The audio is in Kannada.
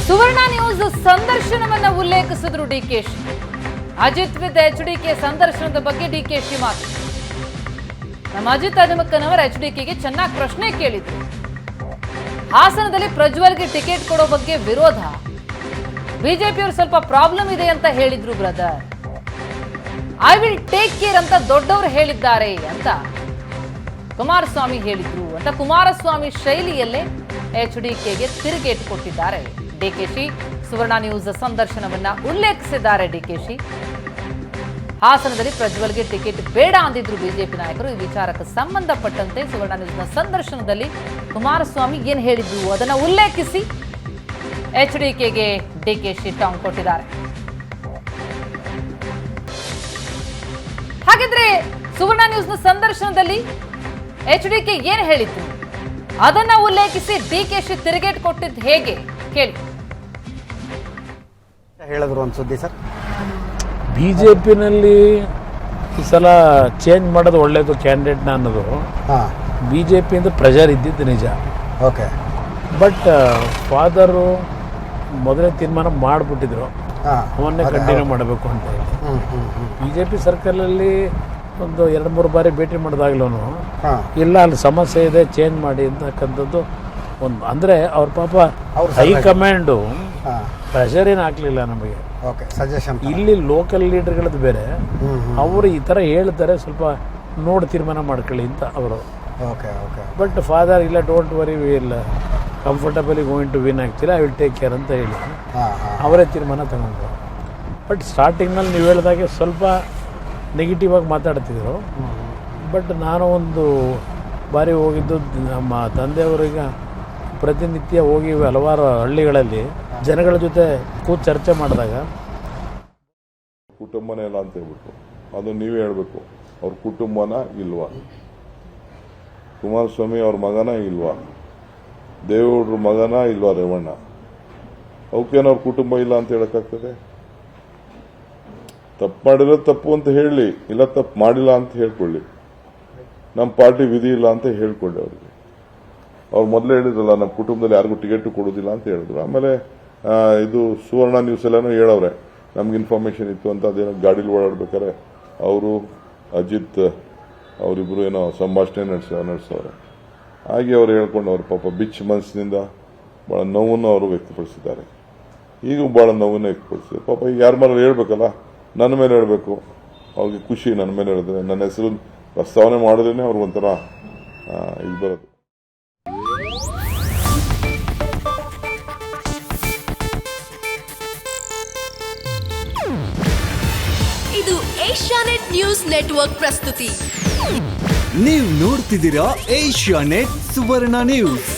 ಸುವರ್ಣ ನ್ಯೂಸ್ ಸಂದರ್ಶನವನ್ನ ಉಲ್ಲೇಖಿಸಿದ್ರು ಡಿಕೆಶಿ. ಅಜಿತ್ ವಿತ್ ಎಚ್ಡಿಕೆ ಸಂದರ್ಶನದ ಬಗ್ಗೆ ಡಿಕೆಶಿ ಮಾತು. ನಮ್ಮ ಅಜಿತ್ ಹನುಮಕ್ಕನವರ ಎಚ್ಡಿಕೆಗೆ ಚೆನ್ನಾಗಿ ಪ್ರಶ್ನೆ ಕೇಳಿದ್ರು. ಹಾಸನದಲ್ಲಿ ಪ್ರಜ್ವಲ್ಗೆ ಟಿಕೆಟ್ ಕೊಡೋ ಬಗ್ಗೆ ವಿರೋಧ. ಬಿಜೆಪಿಯವರು ಸ್ವಲ್ಪ ಪ್ರಾಬ್ಲಮ್ ಇದೆ ಅಂತ ಹೇಳಿದ್ರು brother. I will take care ಅಂತ ದೊಡ್ಡವರು ಹೇಳಿದ್ದಾರೆ ಅಂತ ಕುಮಾರಸ್ವಾಮಿ ಹೇಳಿದ್ರು ಅಂತ ಕುಮಾರಸ್ವಾಮಿ ಶೈಲಿಯಲ್ಲೇ ಎಚ್ಡಿಕೆಗೆ ತಿರುಗೇಟು ಕೊಟ್ಟಿದ್ದಾರೆ ಡಿಕೆಶಿ. ಸುವರ್ಣ ನ್ಯೂಸ್ ಸಂದರ್ಶನವನ್ನ ಉಲ್ಲೇಖಿಸಿದ್ದಾರೆ ಡಿಕೆಶಿ. ಹಾಸನದಲ್ಲಿ ಪ್ರಜ್ವಲ್ಗೆ ಟಿಕೆಟ್ ಬೇಡ ಅಂದಿದ್ರು ಬಿಜೆಪಿ ನಾಯಕರು. ಈ ವಿಚಾರಕ್ಕೆ ಸಂಬಂಧಪಟ್ಟಂತೆ ಸುವರ್ಣ ನ್ಯೂಸ್ನ ಸಂದರ್ಶನದಲ್ಲಿ ಕುಮಾರಸ್ವಾಮಿ ಏನ್ ಹೇಳಿದ್ರು ಅದನ್ನ ಉಲ್ಲೇಖಿಸಿ ಎಚ್ಡಿಕೆಗೆ ಡಿಕೆಶಿ ಟಾಂಗ್ ಕೊಟ್ಟಿದ್ದಾರೆ. ಹಾಗಿದ್ರೆ ಸುವರ್ಣ ನ್ಯೂಸ್ನ ಸಂದರ್ಶನದಲ್ಲಿ ಎಚ್ಡಿಕೆ ಏನ್ ಹೇಳಿದ್ರು ಅದನ್ನ ಉಲ್ಲೇಖಿಸಿ ಡಿಕೆಶಿ ತಿರುಗೇಟು ಕೊಟ್ಟಿದ್ದು ಹೇಗೆ ಕೇಳಿ. ಹೇಳಿದ್ರು ಒಂದು ಸುದ್ದಿ ಸರ್, ಬಿಜೆಪಿನಲ್ಲಿ ಈ ಸಲ ಚೇಂಜ್ ಮಾಡೋದು ಒಳ್ಳೇದು ಕ್ಯಾಂಡಿಡೇಟ್ನ ಅನ್ನೋದು ಬಿಜೆಪಿಯಿಂದ ಪ್ರೆಷರ್ ಇದ್ದಿದ್ದು ನಿಜ. ಓಕೆ, ಬಟ್ ಫಾದರು ಮೊದಲೇ ತೀರ್ಮಾನ ಮಾಡಿಬಿಟ್ಟಿದ್ರು ಅವನ್ನೇ ಕಂಟಿನ್ಯೂ ಮಾಡಬೇಕು ಅಂತ ಹೇಳಿ. ಬಿಜೆಪಿ ಸರ್ಕಲಲ್ಲಿ ಒಂದು 2-3 ಬಾರಿ ಭೇಟಿ ಮಾಡಿದಾಗ್ಲೂ ಇಲ್ಲ ಅಲ್ಲಿ ಸಮಸ್ಯೆ ಇದೆ ಚೇಂಜ್ ಮಾಡಿ ಅಂತಕ್ಕಂಥದ್ದು ಒಂದು ಅಂದರೆ ಅವ್ರ ಪಾಪ ಹೈಕಮಾಂಡು ಪ್ರೆಷರ್ ಏನು ಹಾಕ್ಲಿಲ್ಲ ನಮಗೆ. ಇಲ್ಲಿ ಲೋಕಲ್ ಲೀಡರ್ಗಳದ್ದು ಬೇರೆ, ಅವರು ಈ ಥರ ಹೇಳ್ತಾರೆ ಸ್ವಲ್ಪ ನೋಡಿ ತೀರ್ಮಾನ ಮಾಡ್ಕೊಳ್ಳಿ ಅಂತ ಅವರು. ಬಟ್ ಫಾದರ್ ಇಲ್ಲ ಡೋಂಟ್ ವರಿ ಇಲ್ಲ ಕಂಫರ್ಟಬಲಿ ಗೋಯಿಂಗ್ ಟು ವಿನ್ ಆಗ್ತಿಲ್ಲ, ಐ ವಿಲ್ ಟೇಕ್ ಕೇರ್ ಅಂತ ಹೇಳಿ ಅವರೇ ತೀರ್ಮಾನ ತಗೊಂಡ್ರು. ಬಟ್ ಸ್ಟಾರ್ಟಿಂಗ್ನಲ್ಲಿ ನೀವು ಹೇಳಿದಾಗೆ ಸ್ವಲ್ಪ ನೆಗೆಟಿವ್ ಆಗಿ ಮಾತಾಡ್ತಿದ್ರು. ಬಟ್ ನಾನು ಒಂದು ಬಾರಿ ಹೋಗಿದ್ದು ನಮ್ಮ ತಂದೆಯವರಿಗೆ ಪ್ರತಿನಿತ್ಯ ಹೋಗಿ ಹಲವಾರು ಹಳ್ಳಿಗಳಲ್ಲಿ ಜನಗಳ ಜೊತೆ ಕೂತು ಚರ್ಚೆ ಮಾಡಿದಾಗ ಕುಟುಂಬನೇ ಇಲ್ಲ ಅಂತ ಹೇಳ್ಬಿಟ್ಟು ಅದು ನೀವೇ ಹೇಳ್ಬೇಕು. ಅವ್ರ ಕುಟುಂಬನ ಇಲ್ವಾ, ಕುಮಾರಸ್ವಾಮಿ ಅವ್ರ ಮಗನ ಇಲ್ವಾ, ದೇವೇಗೌಡರ ಮಗನ ಇಲ್ವಾ ರೇವಣ್ಣ, ಅವಕ್ಕೇನು ಅವ್ರ ಕುಟುಂಬ ಇಲ್ಲ ಅಂತ ಹೇಳಕ್ಕಾಗ್ತದೆ? ತಪ್ಪು ಮಾಡಿರೋ ತಪ್ಪು ಅಂತ ಹೇಳಿ, ಇಲ್ಲ ತಪ್ಪು ಮಾಡಿಲ್ಲ ಅಂತ ಹೇಳ್ಕೊಳ್ಳಿ, ನಮ್ಮ ಪಾರ್ಟಿ ವಿಧಿ ಇಲ್ಲ ಅಂತ ಹೇಳ್ಕೊಳ್ಳಿ ಅವ್ರಿಗೆ. ಅವ್ರು ಮೊದಲೇ ಹೇಳಿದ್ರಲ್ಲ ನಮ್ಮ ಕುಟುಂಬದಲ್ಲಿ ಯಾರಿಗೂ ಟಿಕೆಟ್ ಕೊಡೋದಿಲ್ಲ ಅಂತ ಹೇಳಿದ್ರು. ಆಮೇಲೆ ಇದು ಸುವರ್ಣ ನ್ಯೂಸ್ ಎಲ್ಲಾನು ಹೇಳವ್ರೆ ನಮ್ಗೆ ಇನ್ಫಾರ್ಮೇಶನ್ ಇತ್ತು ಅಂತ. ಅದೇನೋ ಗಾಡೀಲಿ ಓಡಾಡ್ಬೇಕಾರೆ ಅವರು ಅಜಿತ್ ಅವರಿಬ್ರು ಏನೋ ಸಂಭಾಷಣೆ ನಡೆಸವ್ರೆ. ಹಾಗೆ ಅವ್ರು ಹೇಳ್ಕೊಂಡು ಅವ್ರ ಪಾಪ ಬಿಚ್ ಮನಸ್ಸಿನಿಂದ ಬಹಳ ನೋವನ್ನು ಅವರು ವ್ಯಕ್ತಪಡಿಸಿದ್ದಾರೆ. ಈಗೂ ಬಹಳ ನೋವನ್ನು ವ್ಯಕ್ತಪಡಿಸಿದ್ದಾರೆ ಪಾಪ. ಈಗ ಯಾರ ಮೇಲೆ ಹೇಳ್ಬೇಕಲ್ಲ, ನನ್ನ ಮೇಲೆ ಹೇಳಬೇಕು, ಅವ್ರಿಗೆ ಖುಷಿ ನನ್ನ ಮೇಲೆ ಹೇಳಿದ್ರೆ. ನನ್ನ ಹೆಸರು ಪ್ರಸ್ತಾವನೆ ಮಾಡಿದ್ರೇನೆ ಅವ್ರಿಗೊಂಥರ ಇದು ಬರೋದು. ಇದು ಏಷ್ಯಾನೆಟ್ ನ್ಯೂಸ್ ನೆಟ್ವರ್ಕ್ ಪ್ರಸ್ತುತಿ. ನೀವು ನೋಡ್ತಿದ್ದೀರಾ ಏಷ್ಯಾನೆಟ್ ಸುವರ್ಣ ನ್ಯೂಸ್.